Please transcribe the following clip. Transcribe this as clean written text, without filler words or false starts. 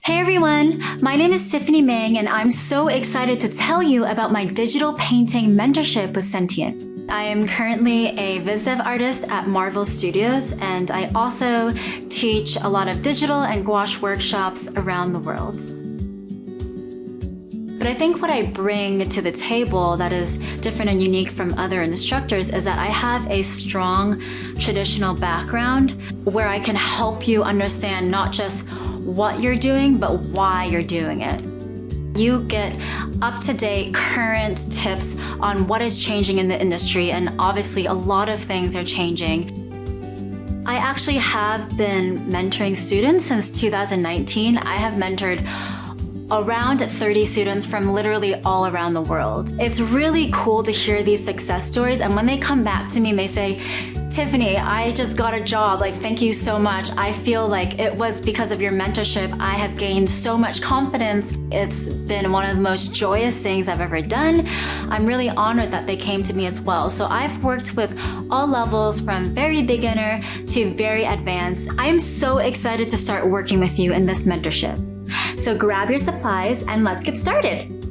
Hey everyone, my name is Tiffanie Mang and I'm so excited to tell you about my digital painting mentorship with Sentient. I am currently a Viz Dev artist at Marvel Studios and I also teach a lot of digital and gouache workshops around the world. But I think what I bring to the table that is different and unique from other instructors is that I have a strong traditional background where I can help you understand not just what you're doing, but why you're doing it. You get up-to-date current tips on what is changing in the industry, and obviously a lot of things are changing. I actually have been mentoring students since 2019. I have mentored around 30 students from literally all around the world. It's really cool to hear these success stories, and when they come back to me and they say, Tiffanie, I just got a job, thank you so much. I feel like it was because of your mentorship. I have gained so much confidence. It's been one of the most joyous things I've ever done. I'm really honored that they came to me as well. So I've worked with all levels from very beginner to very advanced. I am so excited to start working with you in this mentorship. So grab your supplies and let's get started.